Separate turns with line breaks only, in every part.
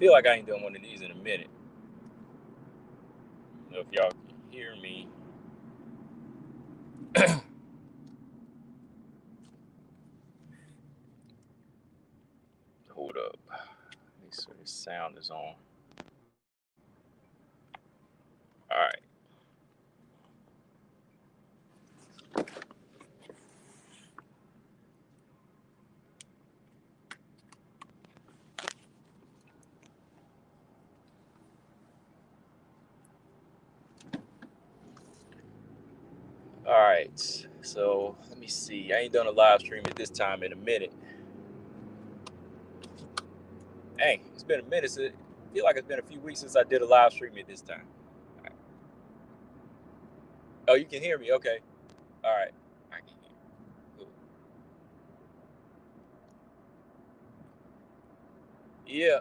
feel like I ain't done one of these in a minute. I don't know if y'all can hear me. Hold up. Make sure the sound is on. All right. All right. So let me see. I ain't done a live stream at this time in a minute. Dang, it's been a minute. I feel like it's been a few weeks since I did a live stream at this time. Right. Oh, you can hear me? Okay. All right. I can hear you. Yeah.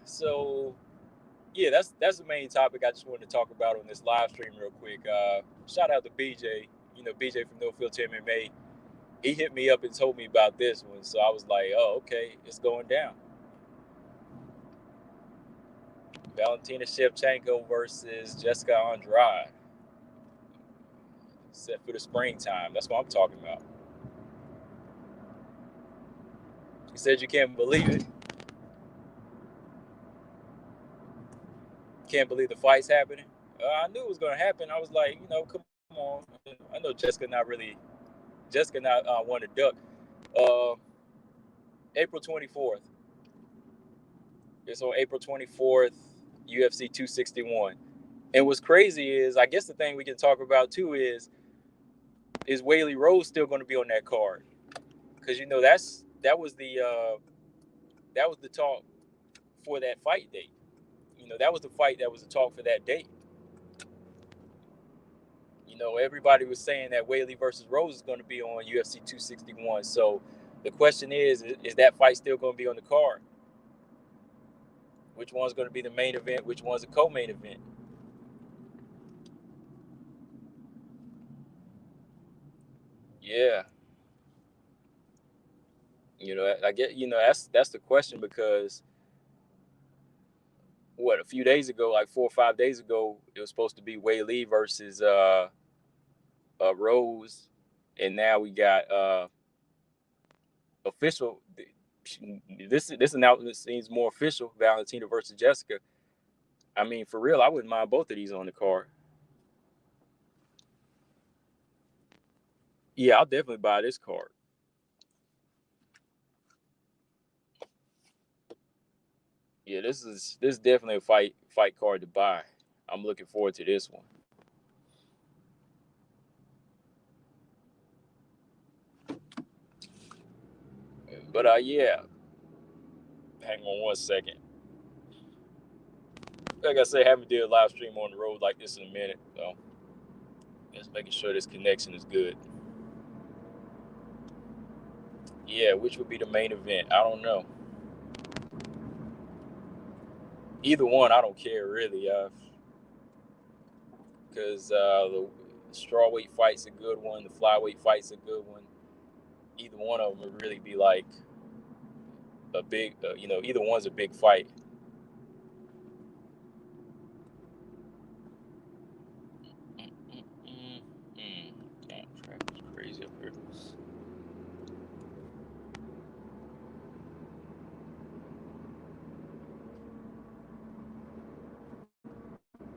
So yeah, that's the main topic I just wanted to talk about on this live stream real quick. Shout out to BJ. BJ from No Filter MMA. He hit me up and told me about this one, so I was like, oh, okay, it's going down. Valentina Shevchenko versus Jessica Andrade. Set for the springtime. That's what I'm talking about. He said you can't believe it. Can't believe the fight's happening. I knew it was going to happen. I was like, come on. I know Jessica not want to duck. April 24th. It's on April 24th, UFC 261. And what's crazy is, I guess the thing we can talk about too is Whaley Rose still going to be on that card? Because that was the talk for that fight date. That was the fight that was the talk for that date. Everybody was saying that Whaley versus Rose is going to be on UFC 261. So the question is that fight still going to be on the card? Which one's going to be the main event? Which one's a co-main event? Yeah. I get, that's the question, because a few days ago, like 4 or 5 days ago, it was supposed to be Whaley versus Rose, and now we got official. This announcement seems more official. Valentina versus Jessica. I mean, for real, I wouldn't mind both of these on the card. Yeah, I'll definitely buy this card. Yeah, this is definitely a fight card to buy. I'm looking forward to this one. But yeah, hang on one second. Like I said, I haven't did a live stream on the road like this in a minute, so just making sure this connection is good. Yeah, which would be the main event? I don't know. Either one, I don't care really. Because the strawweight fight's a good one, the flyweight fight's a good one. Either one of them would really be like a big, either one's a big fight. Damn, traffic's crazy up here.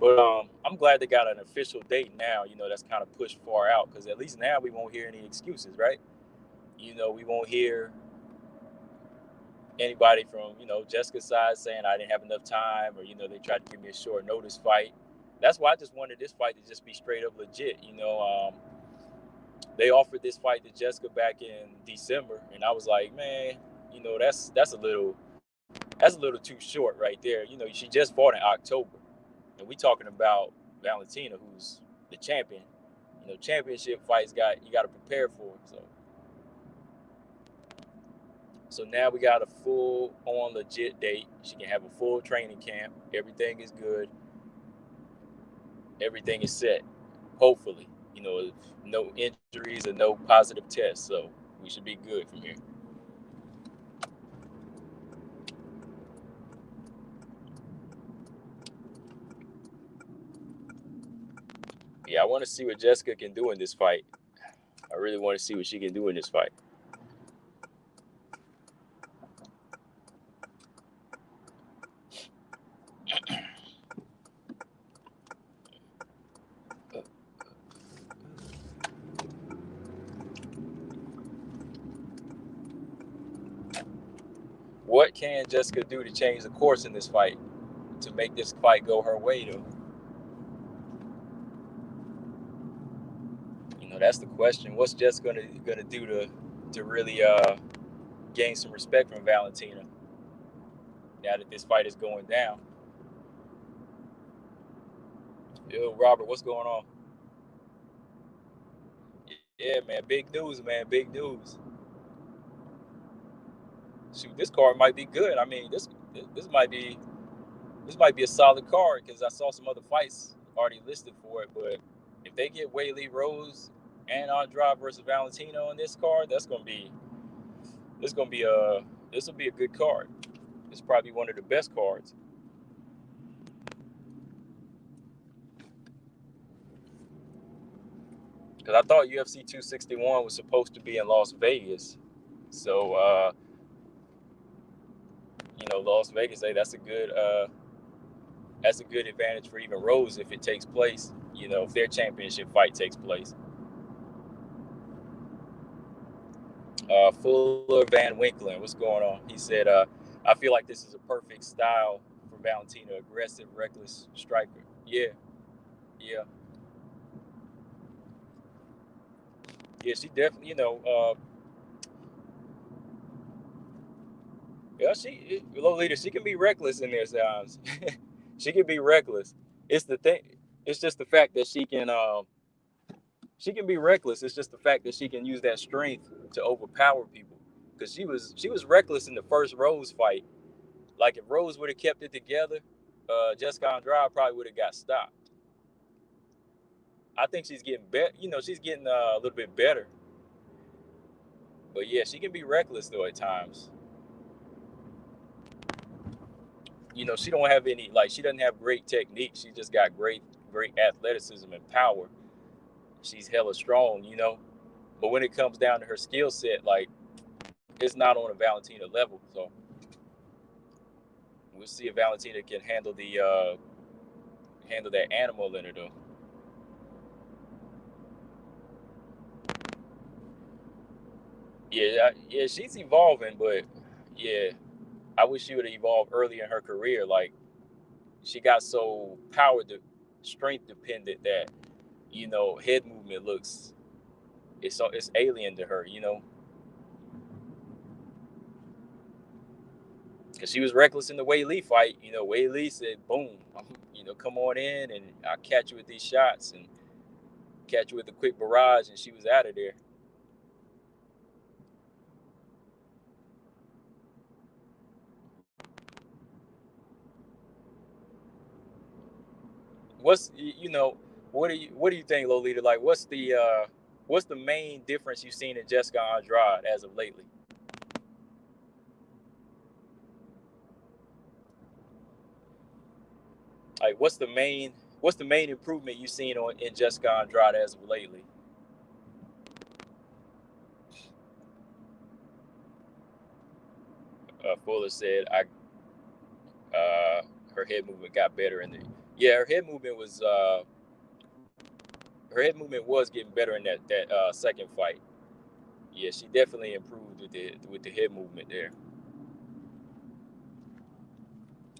But I'm glad they got an official date now. That's kind of pushed far out, because at least now we won't hear any excuses, right? We won't hear anybody from Jessica's side saying I didn't have enough time, or they tried to give me a short notice fight. That's why I just wanted this fight to just be straight up legit. They offered this fight to Jessica back in December, and I was like, man, that's a little too short right there. She just fought in October, and we talking about Valentina, who's the champion. Championship fights you got to prepare for. So now we got a full on legit date. She can have a full training camp. Everything is good. Everything is set. Hopefully, no injuries and no positive tests. So we should be good from here. Yeah, I want to see what Jessica can do in this fight. I really want to see what she can do in this fight. What can Jessica do to change the course in this fight, to make this fight go her way, though? That's the question. What's Jessica gonna do to really gain some respect from Valentina now that this fight is going down? Yo, Robert, what's going on? Yeah, man, big news, man, big news. Shoot, this card might be good. I mean, this might be a solid card because I saw some other fights already listed for it. But if they get Weili Rose and Andrade versus Valentina on this card, this will be a good card. It's probably one of the best cards. Because I thought UFC 261 was supposed to be in Las Vegas, so Las Vegas, hey, that's a good advantage for even Rose if it takes place. If their championship fight takes place. Fuller Van Winklen, what's going on? He said, I feel like this is a perfect style for Valentina, aggressive, reckless striker. Yeah, yeah, yeah. She definitely, yeah. Lolita, she can be reckless in their times. She can be reckless. It's the thing. It's just the fact that she can be reckless. It's just the fact that she can use that strength to overpower people. Because she was reckless in the first Rose fight. Like if Rose would have kept it together, Jessica Andrade probably would have got stopped. I think she's getting better. She's getting a little bit better. But yeah, she can be reckless though at times. She don't have any like she doesn't have great technique. She just got great athleticism and power. She's hella strong. But when it comes down to her skill set, like it's not on a Valentina level. So we'll see if Valentina can handle that animal in her though. Yeah, she's evolving, but yeah, I wish she would have evolved early in her career. Like she got so strength dependent that head movement looks it's alien to her. Because she was reckless in the Weili fight. Weili said, "Boom, come on in, and I'll catch you with these shots and catch you with a quick barrage," and she was out of there. What's you know what do you think, Lolita? Like, what's the main difference you've seen in Jessica Andrade as of lately? Like, what's the main improvement you've seen in Jessica Andrade as of lately? Fuller said, "I her head movement got better in the yeah her head movement was getting better in that second fight. Yeah, she definitely improved with the head movement there.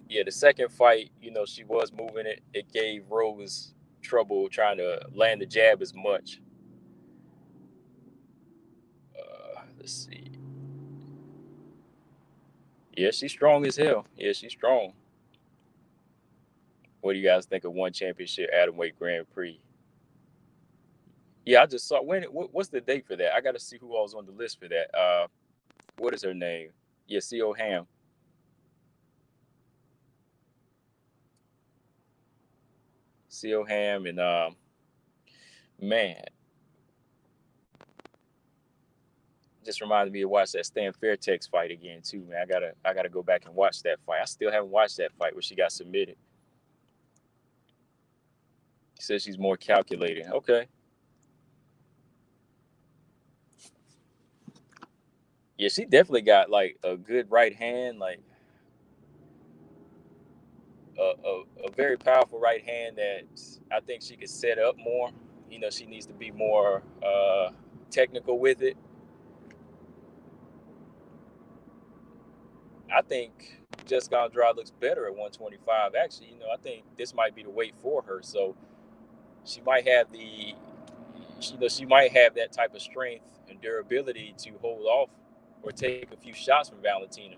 Yeah, the second fight, she was moving it. It gave Rose trouble trying to land the jab as much. Let's see. Yeah, she's strong as hell. Yeah, she's strong. What do you guys think of one championship atomweight Grand Prix? Yeah, I just saw what's the date for that? I got to see who else on the list for that. What is her name? Yeah, Co Ham. Co Ham and man, just reminded me to watch that Stan Fairtex fight again too, man. I gotta go back and watch that fight. I still haven't watched that fight where she got submitted. says she's more calculating. Okay. Yeah, she definitely got like a good right hand, like a very powerful right hand that I think she could set up more. She needs to be more technical with it. I think Jessica Andrade looks better at 125. Actually, I think this might be the weight for her. So she might have she might have that type of strength and durability to hold off or take a few shots from Valentina.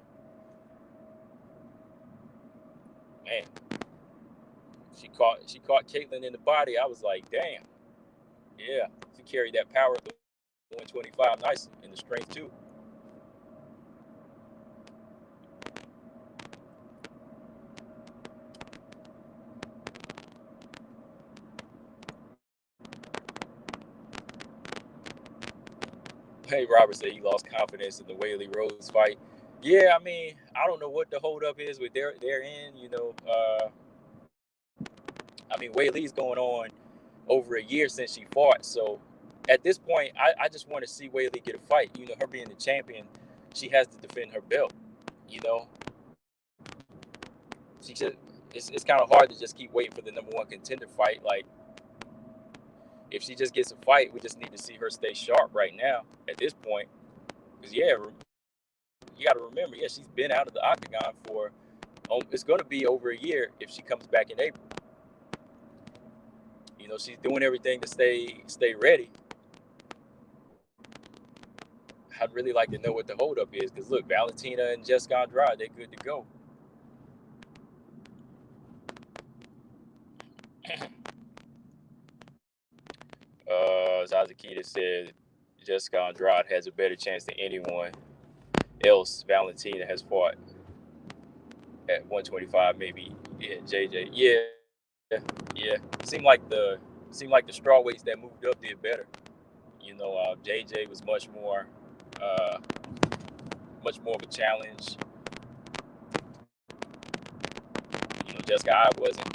Man, she caught Caitlin in the body. I was like, damn, yeah, she carried that power at the 125 nice and the strength too. Hey, Robert said he lost confidence in the Whaley Rose fight. Yeah, I mean, I don't know what the holdup is with their end. I mean, Whaley's going on over a year since she fought. So at this point, I just want to see Whaley get a fight. Her being the champion, she has to defend her belt. You know, she just it's kind of hard to just keep waiting for the number one contender fight. Like, if she just gets a fight, we just need to see her stay sharp right now at this point. Because yeah, you got to remember, yeah, she's been out of the octagon for it's going to be over a year if she comes back in April. She's doing everything to stay ready. I'd really like to know what the holdup is, because look, Valentina and Jessica Andrade, they're good to go. Zazakita said Jessica Andrade has a better chance than anyone else Valentina has fought at 125, maybe. Yeah, JJ. Yeah. Seemed like the straw weights that moved up did better. JJ was uh, much more of a challenge. Jessica I wasn't.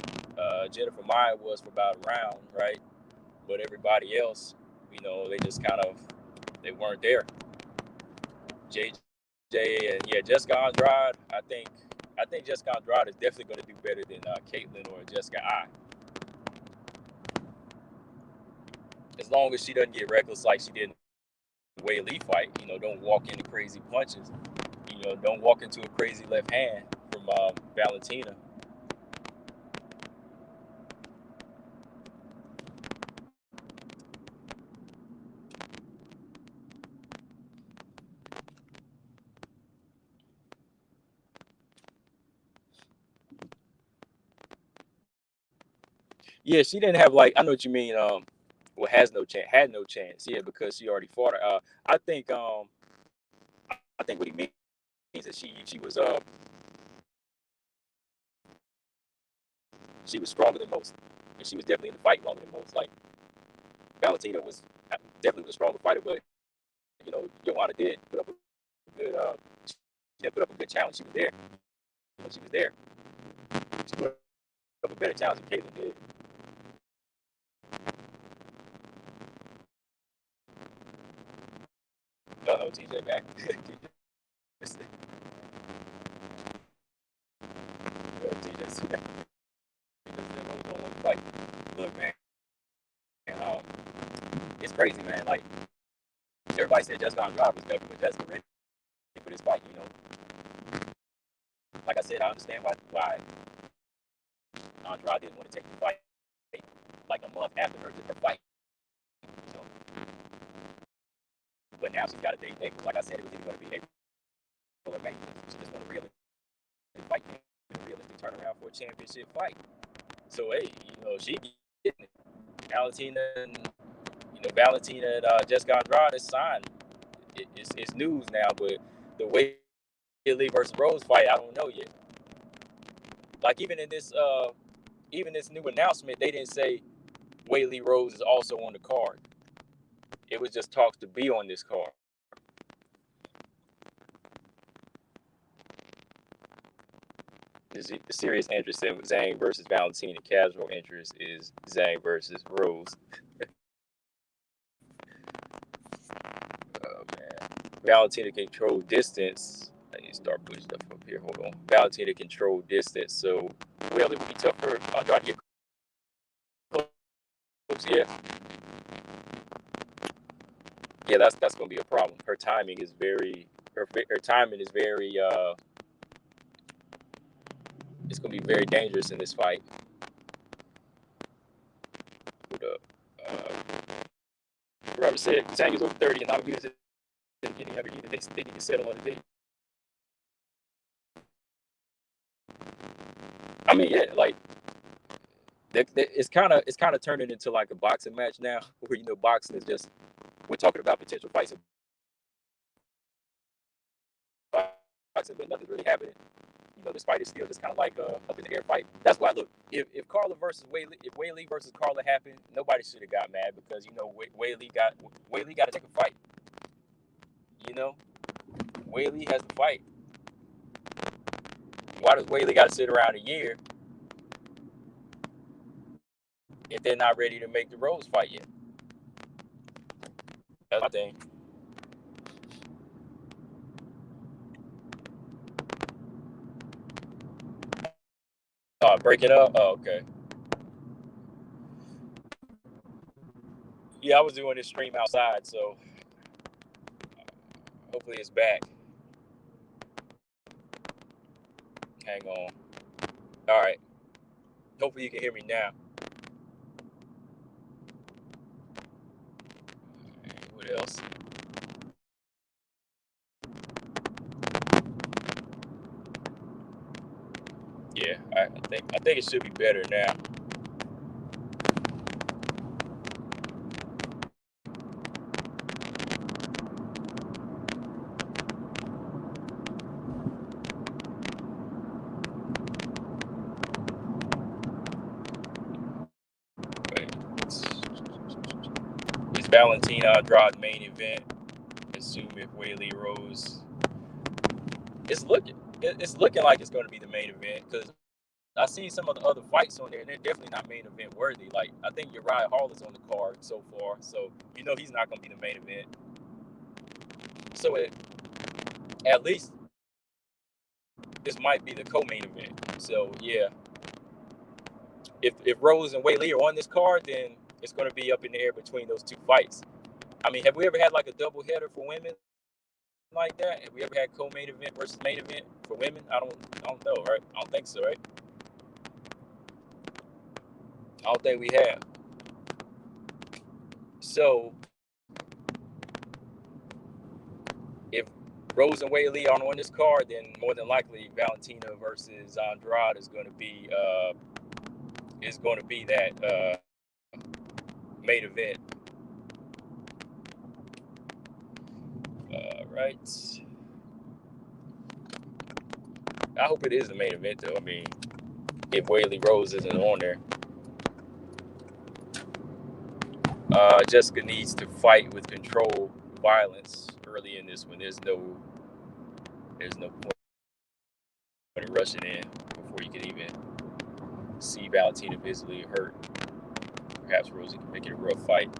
Jennifer Maia was for about a round, right? But everybody else, they just they weren't there. JJ and yeah, Jessica Andrade. I think Jessica Andrade is definitely going to do better than Caitlin or Jessica I. As long as she doesn't get reckless like she did in the Wei Lee fight, don't walk into crazy punches. Don't walk into a crazy left hand from Valentina. Yeah, she didn't have like I know what you mean. Well, has no chance, had no chance. Yeah, because she already fought her. I think what he means is she was stronger than most, and she was definitely in the fight longer than most. Like Valentina was definitely was a stronger fighter, but Joanna did put up a good. She did put up a good challenge. She was there. She was there. She put up a better challenge than Caitlin did. No, TJ back. TJ's like, look, man, um, it's crazy, man. Like everybody said, Jessica Andrade was better, but Jessica ready for this fight. Like I said, I understand why Andrade didn't want to take the fight like a month after her fight. So, but now she's got a date. Because like I said, it was either going to be April or May. She just want a realistic fight, a realistic turnaround for a championship fight. So hey, she getting it. Valentina and Jessica Andrade is signed. It's news now, but the way Lee versus Rose fight, I don't know yet. Like even this new announcement, they didn't say Whaley Rose is also on the card. It was just talks to be on this card. serious interest in Zhang versus Valentina. Casual interest is Zhang versus Rose. Oh man, Valentina control distance. I need to start putting stuff up here. Hold on. Valentina control distance. So, well, it would be tough for Andrade to get close. Yeah, that's gonna be a problem. Her timing is very. Her timing is very. It's gonna be very dangerous in this fight. Hold up. Robert said Zhang is over 30 and not abused at the beginning of it either. They think he can settle on the date. I mean, yeah, like it's kind of turning into like a boxing match now, where boxing is just we're talking about potential fights in boxing, but nothing's really happening. This fight is still just kind of like a up in the air fight. That's why look, if Carla versus Weili, if Weili versus Carla happened, nobody should have got mad because Weili got to take a fight. Weili has to fight. Why does Weili got to sit around a year if they're not ready to make the Rose fight yet? That's my thing. Break it up? Oh, okay. Yeah, I was doing this stream outside, so hopefully it's back. Hang on. All right. Hopefully you can hear me now. What else? Yeah, I think it should be better now. It's Valentina Andrade main event. Assume if Weili Rose. It's looking like it's going to be the main event because I see some of the other fights on there, and they're definitely not main event worthy. Like I think Uriah Hall is on the card so far, so he's not going to be the main event. So at least this might be the co-main event. So yeah, if Rose and Weili are on this card, then it's going to be up in the air between those two fights. I mean, have we ever had like a double header for women like that? Have we ever had co-main event versus main event for women? I don't know, right? I don't think so, right? I don't think we have. So if Rose and Weili are on this card, then more than likely Valentina versus Andrade is going to be that main event. Right. I hope it is the main event though. I mean, if Weili Rose isn't on there. Jessica needs to fight with controlled violence early in this one. There's no point in rushing in before you can even see Valentina visibly hurt. Perhaps Rosie can make it a rough fight.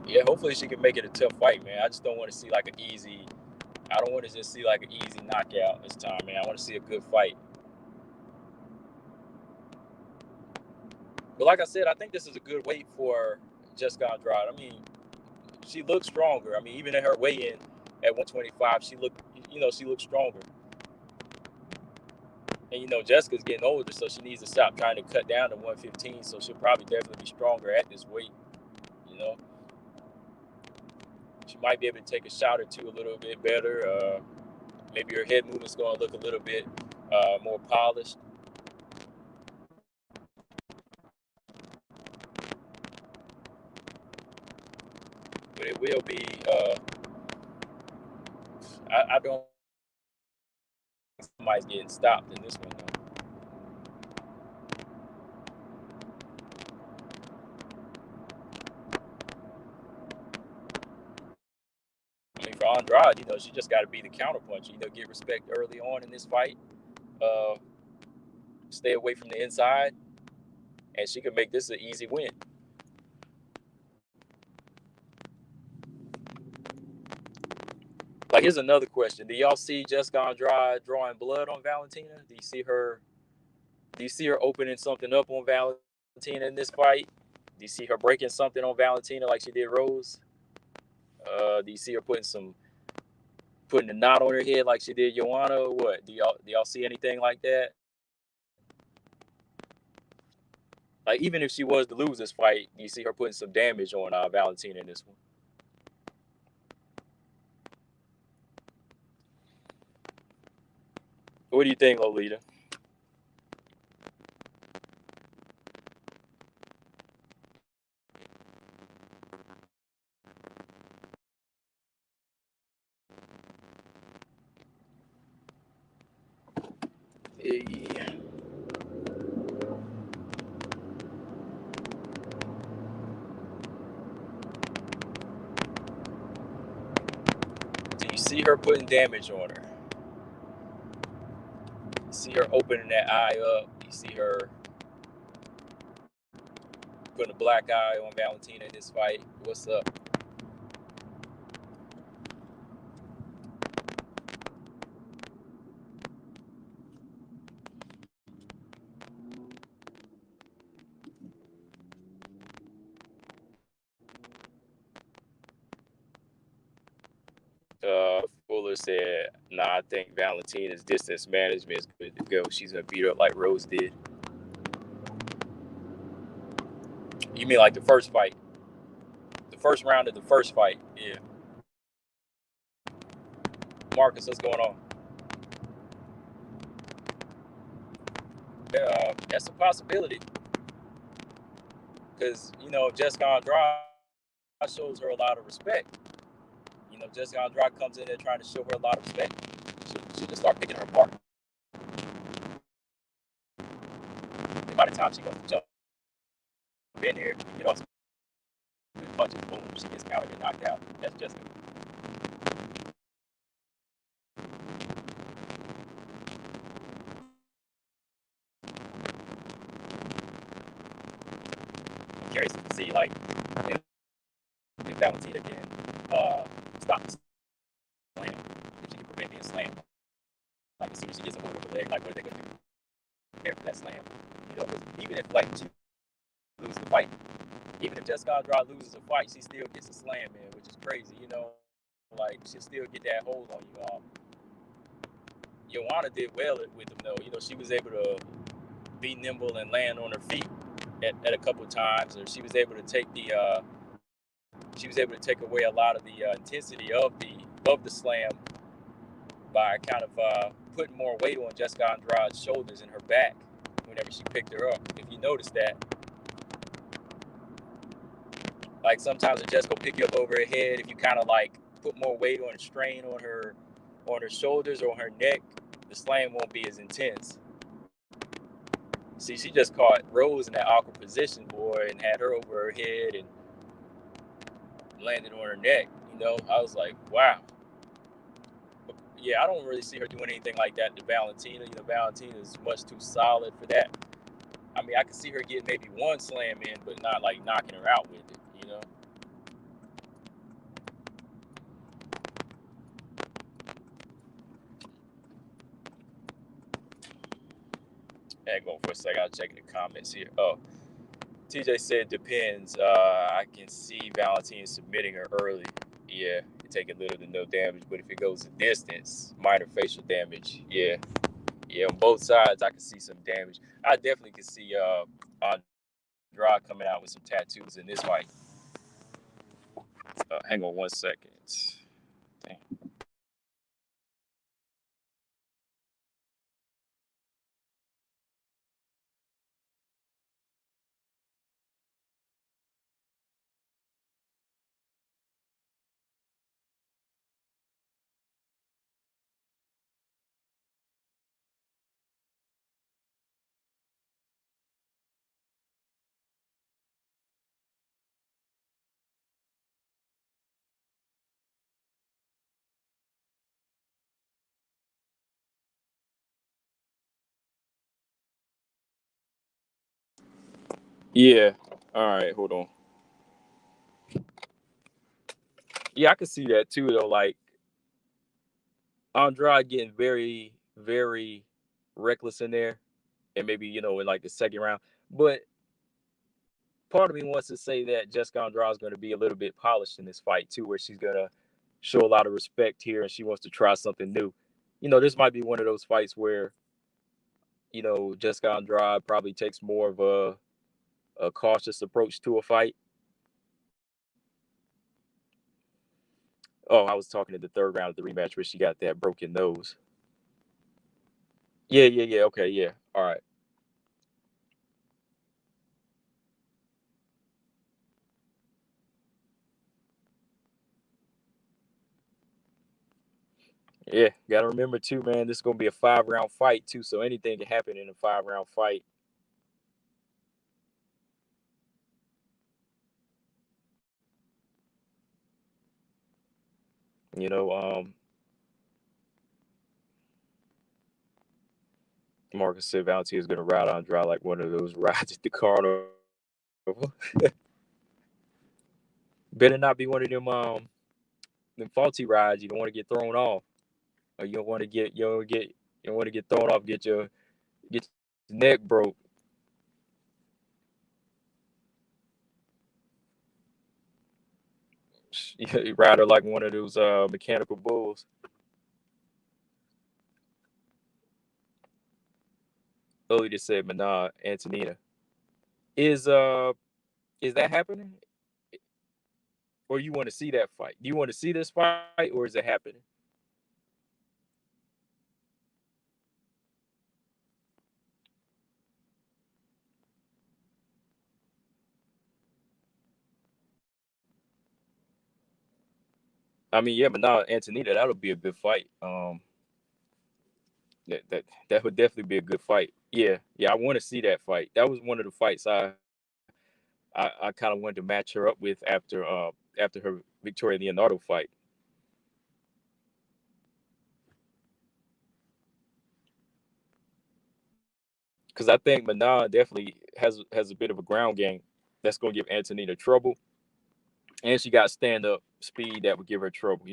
Yeah, hopefully she can make it a tough fight, man. I just don't want to see like an easy. I don't want to just see like an easy knockout this time, man. I want to see a good fight. But like I said, I think this is a good weight for Jessica Andrade. I mean, she looks stronger. I mean, even in her weigh-in at 125, she looked stronger. And Jessica's getting older, so she needs to stop trying to cut down to 115. So she'll probably definitely be stronger at this weight. She might be able to take a shot or two a little bit better. Maybe her head movement's going to look a little bit more polished. But it will be. I don't. Somebody's getting stopped in this one though. I mean, for Andrade, she just got to be the counterpuncher. Get respect early on in this fight. stay away from the inside, and she could make this an easy win. Like, here's another question: do y'all see Jessica Andrade drawing blood on Valentina? Do you see her? Do you see her opening something up on Valentina in this fight? Do you see her breaking something on Valentina like she did Rose? Do you see her putting a knot on her head like she did Joanna, or what? Do y'all see anything like that? Like, even if she was to lose this fight, do you see her putting some damage on Valentina in this one? What do you think, Lolita? Yeah. Do you see her putting damage on her? You see her opening that eye up? You see her putting a black eye on Valentina in this fight? What's up? Fuller said, "Nah, I think Valentina's distance management is good to go. She's gonna beat her up like Rose did." You mean like the first fight, the first round of the first fight? Yeah. Marcus, what's going on? Yeah, that's a possibility because Jessica Andrade shows her a lot of respect. Jessica Andrade comes in there trying to show her a lot of respect. She'll just start picking her apart. And by the time she goes to jump in there, you know, punches, boom, she gets countered and knocked out. That's Jessica. I'm curious to see, like, if Valentina can stop the slam, if she can prevent being slammed. Like, as soon as she gets a hold of her leg, like, what are they going to do? Prepare for that slam. Even if, like, she loses the fight, even if Jessica Andrade loses a fight, she still gets a slam in, which is crazy, Like, she'll still get that hold on you. Joanna did well with him, though. She was able to be nimble and land on her feet at a couple of times, or she was able to take away a lot of the intensity of the slam by kind of putting more weight on Jessica Andrade's shoulders and her back whenever she picked her up. If you notice that, like, sometimes when Jessica will pick you up over her head, if you kind of like put more weight on and strain on her shoulders or on her neck, the slam won't be as intense. See, she just caught Rose in that awkward position, boy, and had her over her head and landed on her neck. I was like, wow. But yeah, I don't really see her doing anything like that to Valentina. Valentina is much too solid for that. I mean, I could see her get maybe one slam in, but not like knocking her out with it. Hang on for a second. I'll check the comments here. Oh, TJ said depends. I can see Valentina submitting her early. Yeah, taking little to no damage, but if it goes the distance, minor facial damage. Yeah, on both sides, I can see some damage. I definitely can see Andrade coming out with some tattoos in this fight. Hang on one second. Dang. Yeah. All right. Hold on. Yeah, I can see that too, though. Like Andrade getting very, very reckless in there, and maybe in like the second round. But part of me wants to say that Jessica Andrade is going to be a little bit polished in this fight too, where she's going to show a lot of respect here, and she wants to try something new. This might be one of those fights where Jessica Andrade probably takes more of a cautious approach to a fight. Oh, I was talking in the third round of the rematch where she got that broken nose. Yeah, yeah, yeah. Okay, yeah. All right. Yeah, gotta remember too, man. This is gonna be a 5 round fight too, so anything can happen in a 5 round fight. You know, Marcus said Valentina is gonna ride on dry like one of those rides at the carnival. Better not be one of them faulty rides. You don't want to get thrown off, or you don't want to get you don't want to get thrown off. Get your neck broke. You ride her like one of those mechanical bulls. Lily just said Manon Antonina. Is uh is that happening? Or you want to see that fight? Do you want to see this fight or is it happening? I mean, yeah, Manon Antonina, that'll be a good fight. That would definitely be a good fight. Yeah, yeah, I want to see that fight. That was one of the fights I kind of wanted to match her up with after her Victoria Leonardo fight. Because I think Manon definitely has a bit of a ground game that's gonna give Antonina trouble, and she got stand up speed that would give her trouble.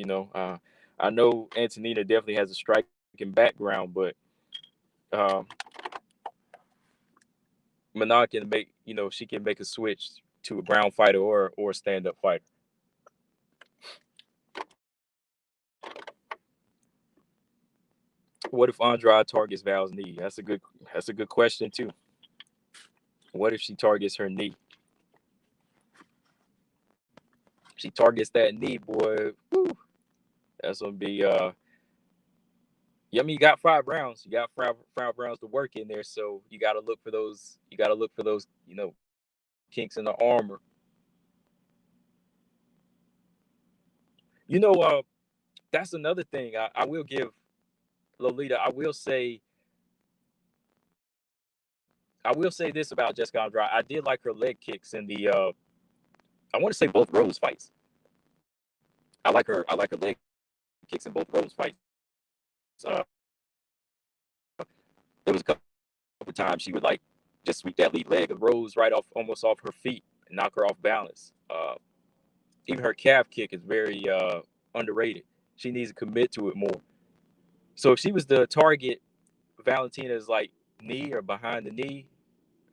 I know Antonina definitely has a striking background, but um, Manon can make she can make a switch to a ground fighter or a stand up fighter. What if Andrade targets Val's knee? That's a good question too. What if she targets her knee? She targets that knee, boy. Whew, that's gonna be yeah, I mean, you got 5 rounds. You got five rounds to work in there, so you got to look for those. You got to look for those, kinks in the armor. You know, that's another thing. I will give Lolita. I will say this about Jessica Andrade. I did like her leg kicks in the. I want to say both Rose fights. I like her. I like her leg kicks in both Rose fights. Uh, there was a couple times she would like just sweep that lead leg of Rose right off, almost off her feet, and knock her off balance. Even her calf kick is very underrated. She needs to commit to it more. So if she was to target Valentina's like knee or behind the knee,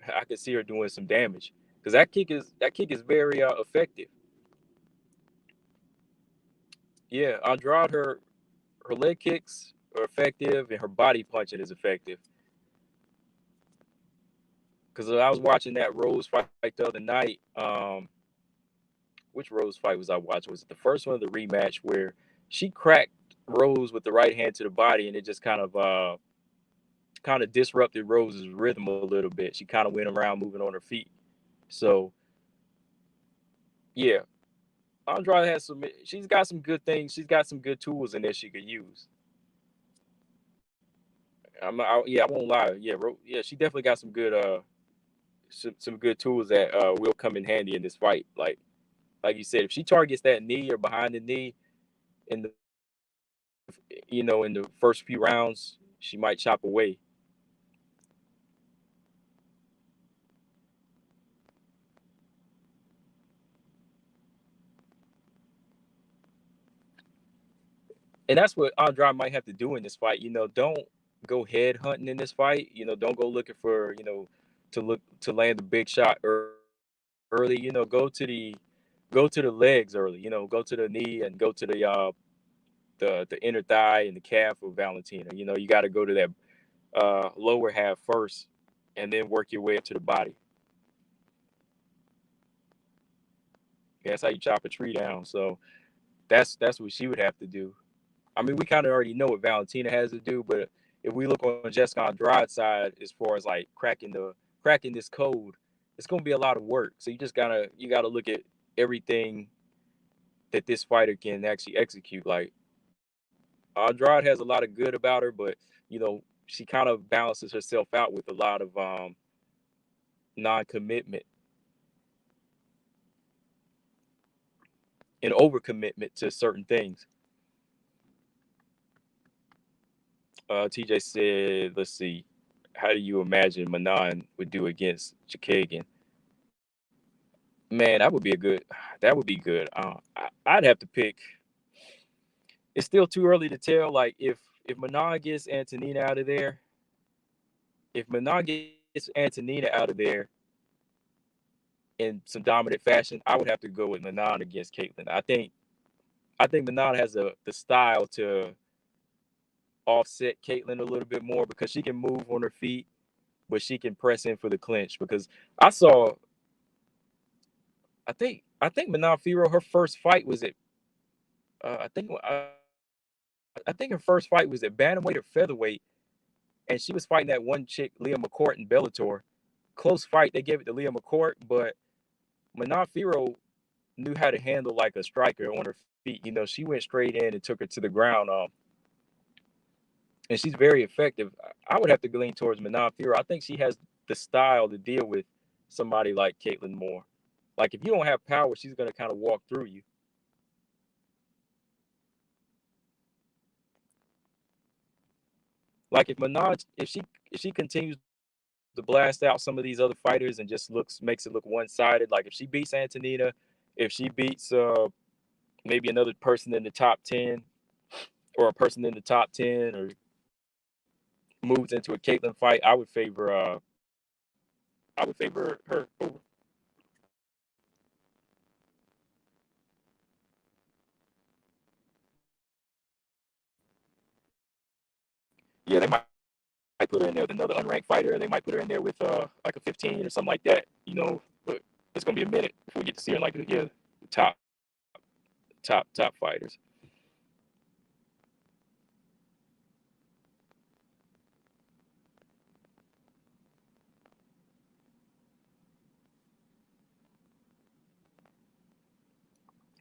I could see her doing some damage because that kick is very effective. Yeah, Andrade, her leg kicks are effective and her body punching is effective. Because I was watching that Rose fight the other night. Which Rose fight was I watching? Was it the first one or the rematch where she cracked Rose with the right hand to the body and it just kind of disrupted Rose's rhythm a little bit. She kind of went around moving on her feet. So yeah, Andrade has some. She's got some good things. She's got some good tools in there she could use. Yeah, I won't lie. Yeah, yeah, she definitely got some good tools that will come in handy in this fight. Like you said, if she targets that knee or behind the knee in in the first few rounds, she might chop away. And that's what Andrade might have to do in this fight. Don't go head hunting in this fight. Don't go looking for, to land the big shot early. Go to the legs early. Go to the knee and go to the inner thigh and the calf of Valentina. You got to go to that lower half first, and then work your way up to the body. That's how you chop a tree down. So that's what she would have to do. I mean, we kind of already know what Valentina has to do, but if we look on Jessica Andrade's side, as far as like cracking this code, it's gonna be a lot of work. So you gotta look at everything that this fighter can actually execute. Like Andrade has a lot of good about her, but she kind of balances herself out with a lot of non-commitment and overcommitment to certain things. TJ said, let's see, how do you imagine Manon would do against Chookagian? Man, that would be good. I'd have to pick. It's still too early to tell. Like if Manon gets Antonina out of there, if Manon gets Antonina out of there in some dominant fashion, I would have to go with Manon against Caitlin. I think Manon has the style to offset Caitlin a little bit more because she can move on her feet, but she can press in for the clinch. Because I saw, I think Manon Firo, her first fight was at, I think her first fight was at bantamweight or featherweight, and she was fighting that one chick, Leah McCourt, in Bellator. Close fight. They gave it to Leah McCourt, but Manon Firo knew how to handle like a striker on her feet. She went straight in and took her to the ground. And she's very effective. I would have to lean towards Manon Firo. I think she has the style to deal with somebody like Caitlin Moore. Like if you don't have power, she's gonna kind of walk through you. Like if she continues to blast out some of these other fighters and just makes it look one sided. Like if she beats Antonina, if she beats maybe another person in the top 10 or a person in the top 10 or moves into a Caitlyn fight, I would favor her over. Yeah, they might put her in there with another unranked fighter. They might put her in there with like a 15 or something like that. But it's gonna be a minute before we get to see her like the top top fighters.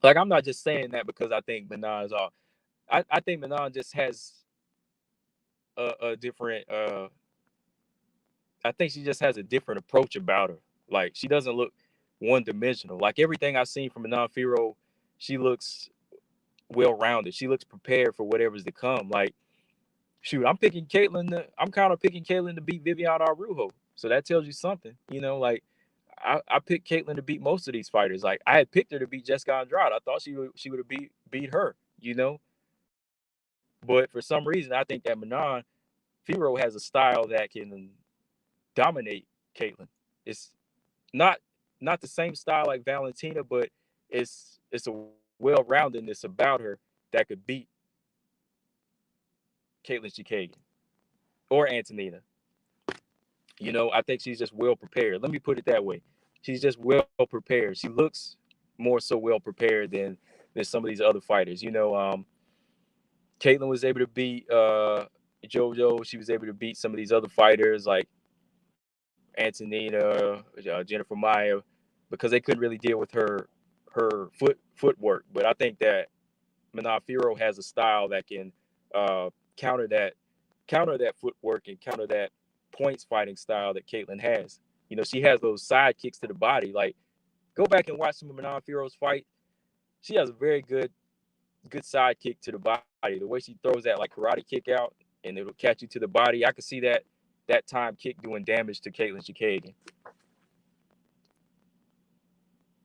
Like I'm not just saying that because I think Manon is all. I think Manon just has a different. I think she just has a different approach about her. Like she doesn't look one dimensional. Like everything I've seen from Manon Firo, she looks well rounded. She looks prepared for whatever's to come. Like shoot, I'm kind of picking Caitlin to beat Viviane Araújo. So that tells you something. Like I picked Caitlin to beat most of these fighters. Like I had picked her to beat Jessica Andrade. I thought she would have beat her. But for some reason, I think that Manon Firo has a style that can dominate Caitlin. It's not not the same style like Valentina, but it's a well-roundedness about her that could beat Caitlin Chookagian or Antonina. I think she's just well prepared. Let me put it that way. She's just well prepared. She looks more so well prepared than some of these other fighters. Caitlin was able to beat JoJo. She was able to beat some of these other fighters like Antonina, Jennifer Maia, because they couldn't really deal with her footwork. But I think that Manon Firo has a style that can uh, counter that footwork and counter that points fighting style that Caitlin has. She has those side kicks to the body. Like go back and watch some of Manon Firo's fight. She has a very good side kick to the body. The way she throws that like karate kick out and it'll catch you to the body. I could see that time kick doing damage to Caitlin Chookagian.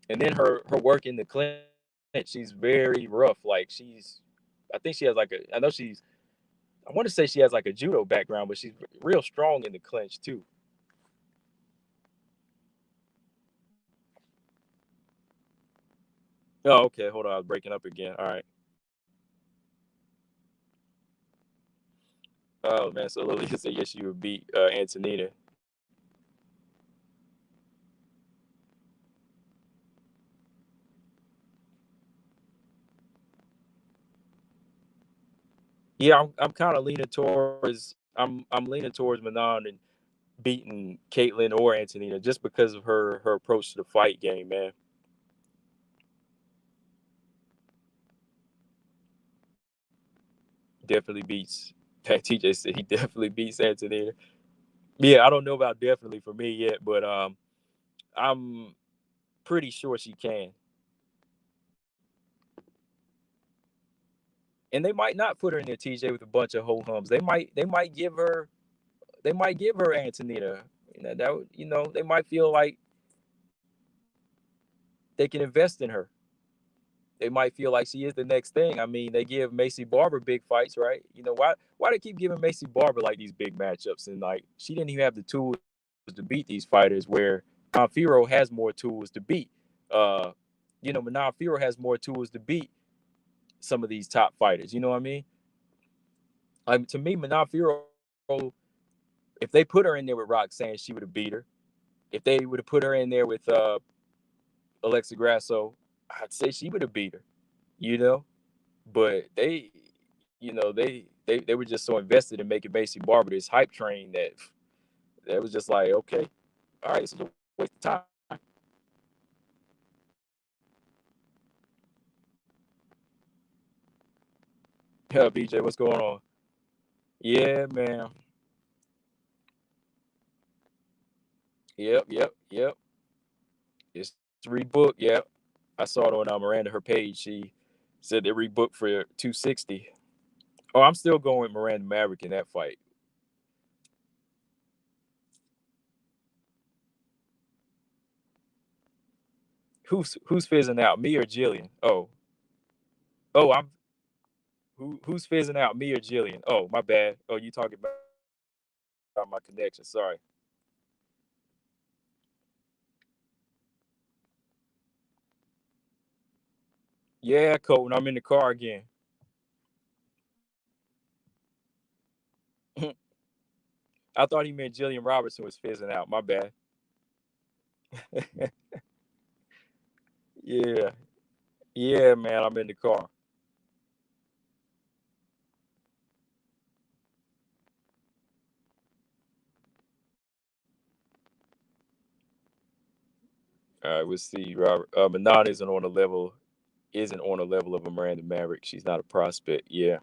And then her work in the clinch, she's very rough. Like I think she has like a. I know she's. I want to say she has like a judo background, but she's real strong in the clinch too. Oh, okay. Hold on, I was breaking up again. All right. Oh man, so Lily said yes, you would beat Antonina. Yeah, I'm kind of leaning towards. I'm leaning towards Manon and beating Caitlyn or Antonina just because of her approach to the fight game, man. Definitely beats. TJ said he definitely beats Antonina. Yeah, I don't know about definitely for me yet, but I'm pretty sure she can. And they might not put her in there, TJ, with a bunch of ho hums. They might give her Antonina. They might feel like they can invest in her. They might feel like she is the next thing. I mean, they give Macy Barber big fights, right? Why they keep giving Macy Barber like these big matchups, and like she didn't even have the tools to beat these fighters, where Firo has more tools to beat. Uh, Manon Firo has more tools to beat some of these top fighters. You know what I mean? To me, Manon Firo, if they put her in there with Roxanne, she would have beat her. If they would have put her in there with Alexa Grasso, I'd say she would have beat her. You know, but they were just so invested in making Macy Barber this hype train that was just like, okay, all right, so waste of time. Yeah, BJ, what's going on? Yeah, man. Yep. It's rebooked. Yep. I saw it on Miranda, her page. She said they rebooked for 260. Oh, I'm still going with Miranda Maverick in that fight. Who's fizzing out, me or Jillian? Oh, who's fizzing out, me or Jillian? Oh, my bad. Oh, you talking about my connection? Sorry. Yeah, Colton, I'm in the car again. I thought he meant Jillian Robertson was fizzing out. My bad. Yeah, yeah, man, I'm in the car. All right, we'll see. Robert, Manon isn't on the level of a Miranda Maverick. She's not a prospect. Yeah.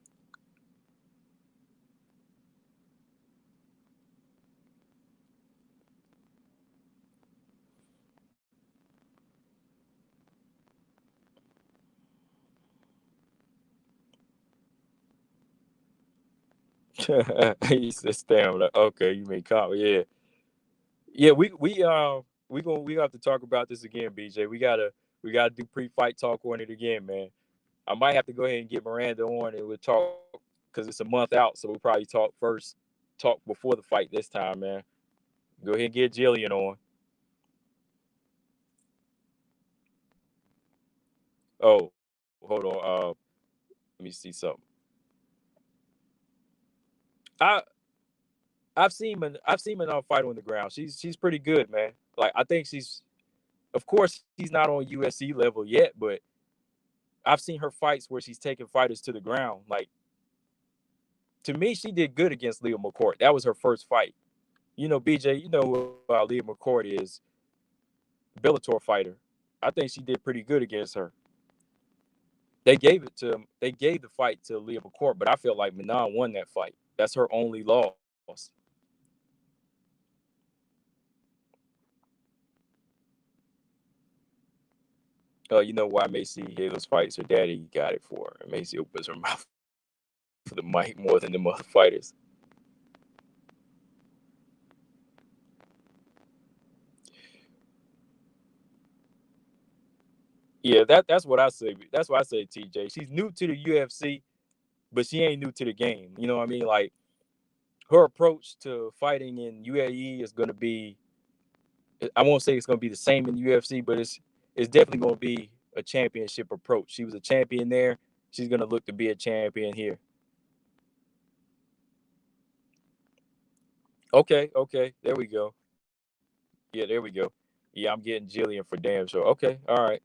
He said stamina. Okay, you mean comp? Yeah, yeah. We have to talk about this again, BJ. We gotta do pre-fight talk on it again, man. I might have to go ahead and get Miranda on and we'll talk because it's a month out, so we'll probably talk before the fight this time, man. Go ahead and get Jillian on. Oh, hold on. Let me see something. I I've seen Manon fight on the ground. She's pretty good, man. Like I think of course she's not on UFC level yet, but I've seen her fights where she's taking fighters to the ground. Like to me, she did good against Leah McCourt. That was her first fight. BJ, you know who Leah McCourt is, Bellator fighter. I think she did pretty good against her. They gave the fight to Leah McCourt, but I felt like Manon won that fight. That's her only loss. You know why Macy Halo's fights? Her daddy got it for her. Macy opens her mouth for the mic more than the mother fighters. Yeah, that's what I say. That's what I say, TJ. She's new to the UFC. but she ain't new to the game. You know what I mean? Like her approach to fighting in UAE is going to be, I won't say it's going to be the same in UFC, but it's definitely going to be a championship approach. She was a champion there. She's going to look to be a champion here. Okay, okay. There we go. Yeah, there we go. Yeah, I'm getting Jillian for damn sure. Okay, all right.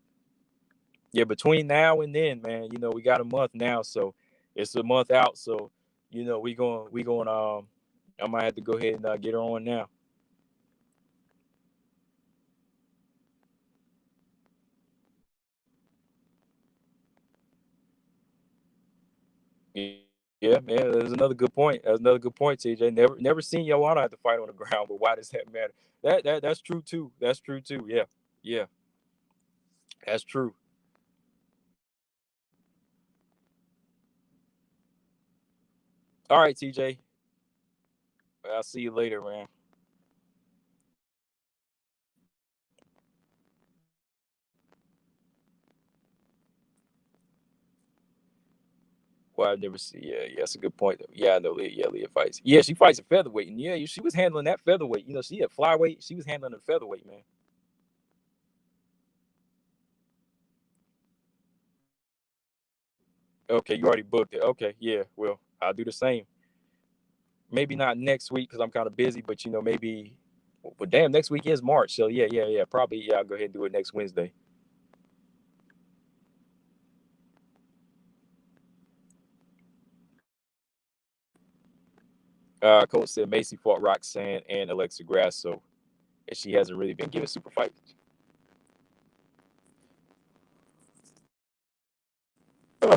Yeah, between now and then, man, we got a month now, so it's a month out. So, we going I might have to go ahead and get her on now. Yeah, man, that's another good point. That's another good point, TJ. Never seen Joanna have to fight on the ground, but why does that matter? That's true too. That's true too. Yeah. Yeah. That's true. All right, TJ. I'll see you later, man. Well, I've never seen. Yeah, yeah, that's a good point though. Yeah, I know. Yeah, Leah fights. Yeah, she fights a featherweight, and yeah, she was handling that featherweight. She had flyweight. She was handling the featherweight, man. Okay, you already booked it. Okay, yeah. Well, I'll do the same. Maybe not next week because I'm kind of busy, but maybe. Well, damn, next week is March, so yeah, yeah, yeah. Probably, yeah. I'll go ahead and do it next Wednesday. Coach said Macy fought Roxanne and Alexa Grasso, and she hasn't really been given super fights.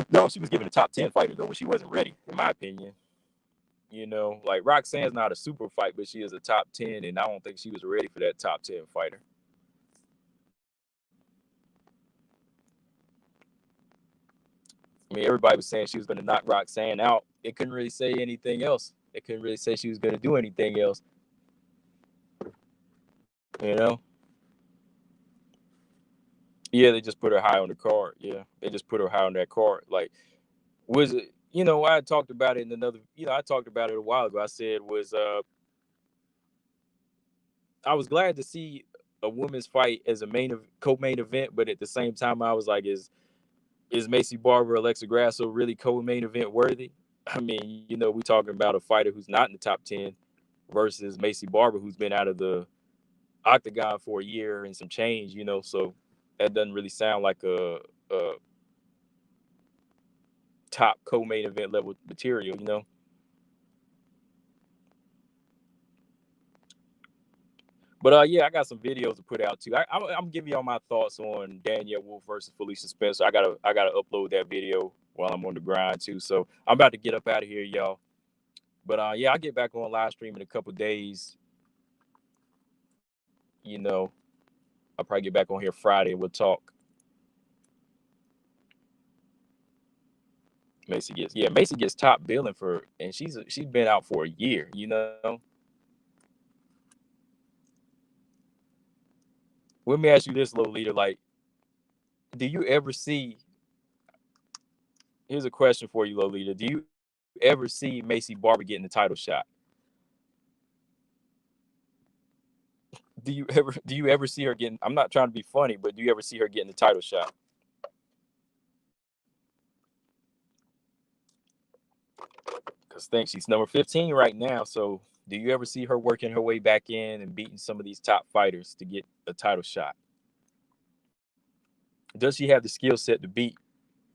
No, she was given a top 10 fighter though when she wasn't ready, in my opinion. Like Roxanne's not a super fight, but she is a top 10, and I don't think she was ready for that top 10 fighter. I mean, everybody was saying she was going to knock Roxanne out. It couldn't really say anything else. It couldn't really say she was going to do anything else. You know? Yeah, they just put her high on the card. Yeah, they just put her high on that card. Like, was it? I talked about it in another. I talked about it a while ago. I said was I was glad to see a women's fight as a co-main event, but at the same time, I was like, is Macy Barber, Alexa Grasso really co-main event worthy? I mean, we talking about a fighter who's not in the top 10 versus Macy Barber, who's been out of the octagon for a year and some change. So that doesn't really sound like a top co-main event level material. But yeah, I got some videos to put out too. I'm giving y'all my thoughts on Danielle Wolf versus Felicia Spencer. I gotta upload that video while I'm on the grind too. So I'm about to get up out of here, y'all. But yeah, I'll get back on live stream in a couple days. You know, I'll probably get back on here Friday and we'll talk. Macy gets top billing and she's been out for a year. Let me ask you this, Lolita. Like, do you ever see? Here's a question for you, Lolita. Do you ever see Macy Barber getting the title shot? Do you ever see her getting? I'm not trying to be funny, but do you ever see her getting the title shot? Because think she's number 15 right now. So do you ever see her working her way back in and beating some of these top fighters to get a title shot? Does she have the skill set to beat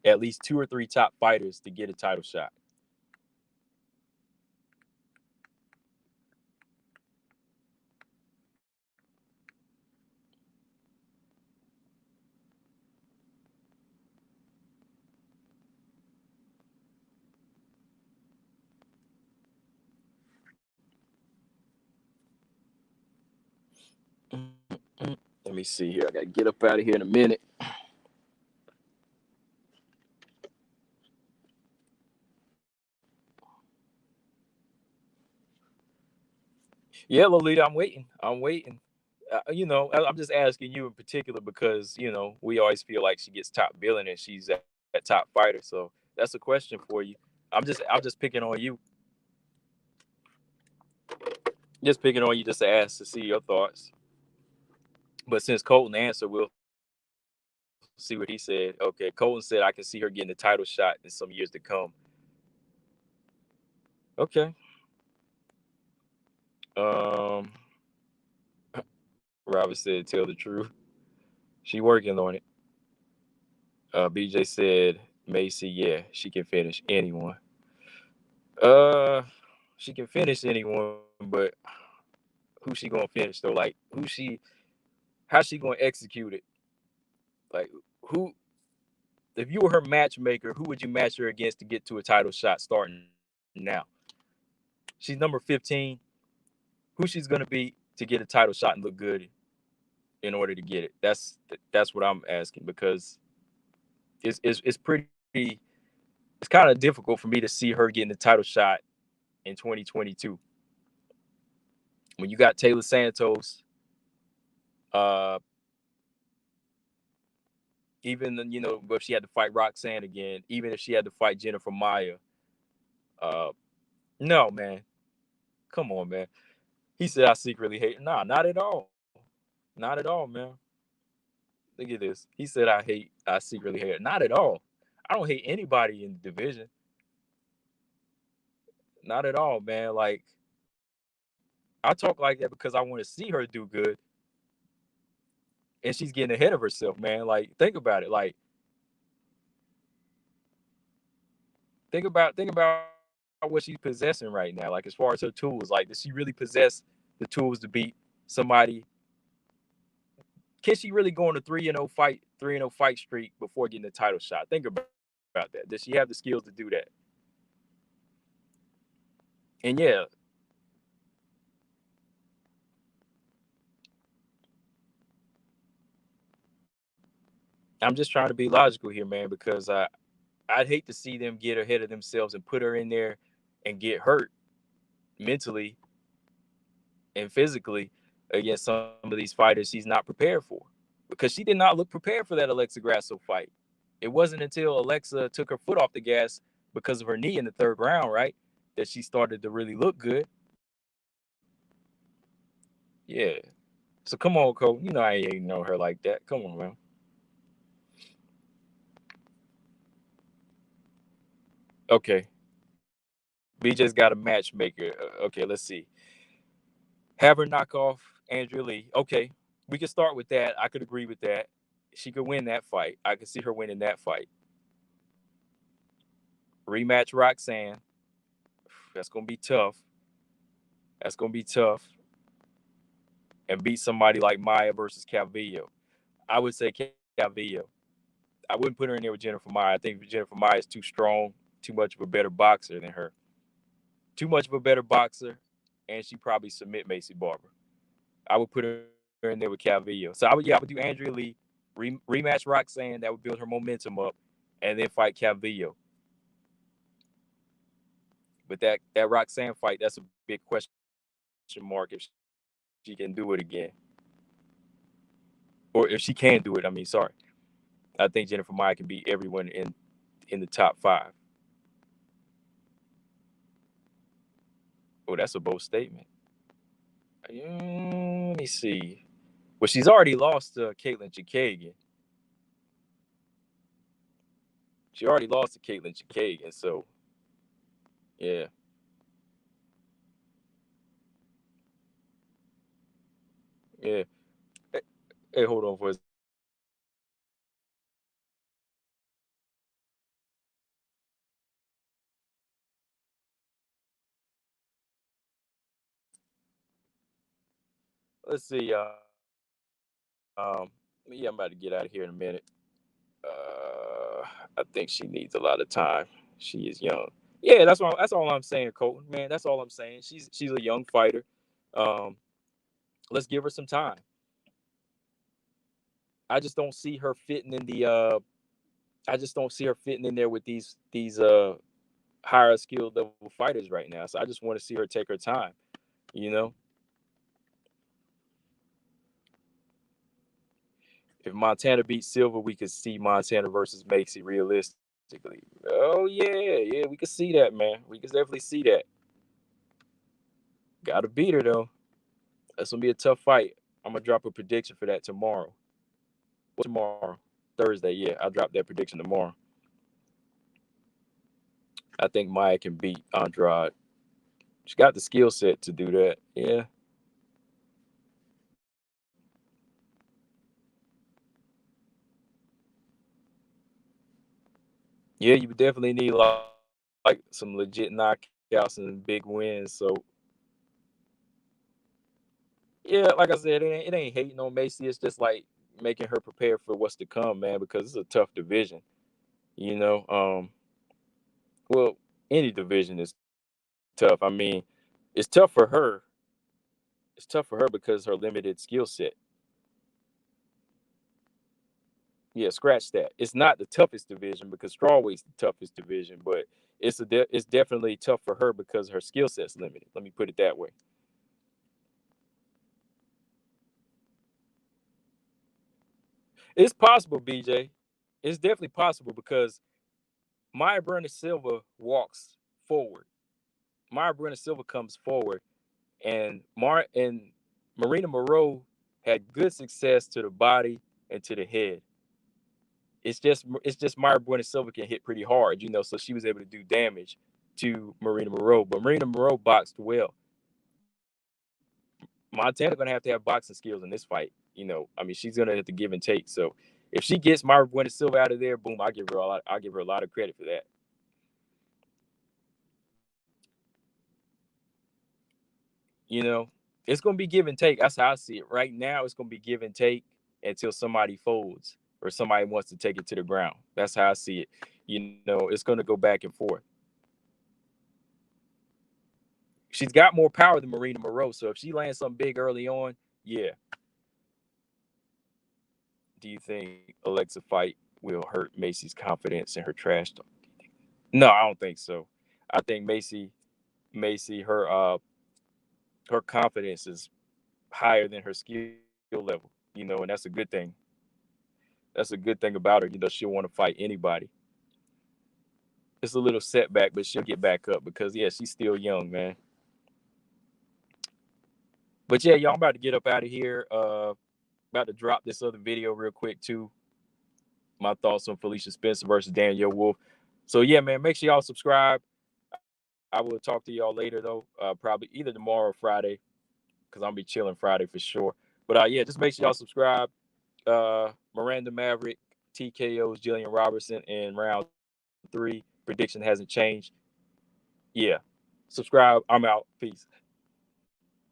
at least two or three top fighters to get a title shot? Let me see here. I gotta get up out of here in a minute. Yeah, Lolita, I'm waiting. I'm waiting. I'm just asking you in particular because we always feel like she gets top billing and she's at top fighter. So that's a question for you. I'm just picking on you. Just picking on you just to ask to see your thoughts. But since Colton answered, we'll see what he said. Okay, Colton said I can see her getting the title shot in some years to come. Okay. Um, Robert said, "Tell the truth. She working on it." BJ said, "Macy, yeah, she can finish anyone. Uh, she can finish anyone, but who she gonna finish though? Like who she? How she gonna execute it? Like who? If you were her matchmaker, who would you match her against to get to a title shot starting now? She's number 15. Who she's gonna be to get a title shot and look good in order to get it? That's what I'm asking because it's pretty. It's kind of difficult for me to see her getting the title shot in 2022 when you got Taylor Santos. Uh, even if she had to fight Roxanne again, even if she had to fight Jennifer Maia, uh, no man, come on man. He said I secretly hate. Nah, not at all, not at all, man. Look at this. He said I secretly hate it. Not at all. I don't hate anybody in the division. Not at all, man. Like I talk like that because I want to see her do good, and she's getting ahead of herself, man. Like think about it. Like think about what she's possessing right now. Like as far as her tools, like does she really possess the tools to beat somebody? Can she really go on a 3-0 fight streak before getting a title shot? Think about that. Does she have the skills to do that? And yeah, I'm just trying to be logical here, man, because I'd hate to see them get ahead of themselves and put her in there and get hurt mentally and physically against some of these fighters she's not prepared for. Because she did not look prepared for that Alexa Grasso fight. It wasn't until Alexa took her foot off the gas because of her knee in the third round, right, that she started to really look good. Yeah. So come on, Cole. You know I ain't know her like that. Come on, man. Okay. B just got a matchmaker. Okay, let's see. Have her knock off Andrea Lee. Okay. We could start with that. I could agree with that. She could win that fight. I could see her winning that fight. Rematch Roxanne. That's gonna be tough. That's gonna be tough. And beat somebody like Maia versus Calvillo. I would say Calvillo. I wouldn't put her in there with Jennifer Maia. I think Jennifer Maia is too strong, too much of a better boxer than her. Too much of a better boxer, and she probably submit Macy Barber. I would put her in there with Calvillo. So I would do Andrea Lee, rematch Roxanne. That would build her momentum up, and then fight Calvillo. But that Roxanne fight, that's a big question mark if she can do it again, or if she can do it. I mean, sorry. I think Jennifer Maia can beat everyone in the top five. Oh, that's a bold statement. Let me see. Well, she's already lost to Caitlin Chookagian. She already lost to Caitlin Chookagian, so yeah, yeah. Hey, hey, hold on for a. Let's see. Yeah, I'm about to get out of here in a minute. I think she needs a lot of time. She is young. Yeah, that's all I'm saying, Colton. Man, that's all I'm saying. She's a young fighter. Um, let's give her some time. I just don't see her fitting in the. I just don't see her fitting in there with these higher skill level fighters right now. So I just want to see her take her time. You know, if Montana beats Silva, we could see Montana versus Macy realistically. Oh yeah, we can see that, man. We can definitely see that. Got to beat her though. That's gonna be a tough fight. I'm gonna drop a prediction for that tomorrow. What's tomorrow? Thursday. Yeah, I'll drop that prediction tomorrow. I think Maia can beat Andrade. She's got the skill set to do that. Yeah. Yeah, you definitely need like some legit knockouts and big wins. So yeah, like I said, it ain't hating on Macy. It's just like making her prepare for what's to come, man, because it's a tough division. You know, well, any division is tough. I mean, it's tough for her. It's tough for her because her limited skill set. Yeah, scratch that. It's not the toughest division because strawweight's the toughest division, but it's definitely tough for her because her skill set's limited. Let me put it that way. It's possible, BJ. It's definitely possible because Maya Burner Silva walks forward. Maya Burner Silva comes forward, and Marina Moreau had good success to the body and to the head. It's just Maya Burner Silva can hit pretty hard, so she was able to do damage to Marina Moreau. But Marina Moreau boxed well. Montana gonna have to have boxing skills in this fight. I mean, she's gonna have to give and take. So if she gets Maya Burner Silva out of there, boom, I'll give her a lot of credit for that. You know, it's gonna be give and take. That's how I see it. Right now, it's gonna be give and take until somebody folds or somebody wants to take it to the ground. That's how I see it. It's gonna go back and forth. She's got more power than Marina Moreau, so if she lands something big early on, yeah. Do you think Alexa fight will hurt Macy's confidence in her trash talk? No, I don't think so. I think Macy, her confidence is higher than her skill level. And that's a good thing. That's a good thing about her. She'll want to fight anybody. It's a little setback, but she'll get back up because yeah, she's still young, man. But yeah, y'all, I'm about to get up out of here. About to drop this other video real quick too. My thoughts on Felicia Spencer versus Danielle Wolf. So yeah, man, make sure y'all subscribe. I will talk to y'all later though. Probably either tomorrow or Friday, because I'll be chilling Friday for sure. But yeah, just make sure y'all subscribe. Miranda Maverick, TKO's Jillian Robertson in round 3. Prediction hasn't changed. Yeah. Subscribe. I'm out. Peace.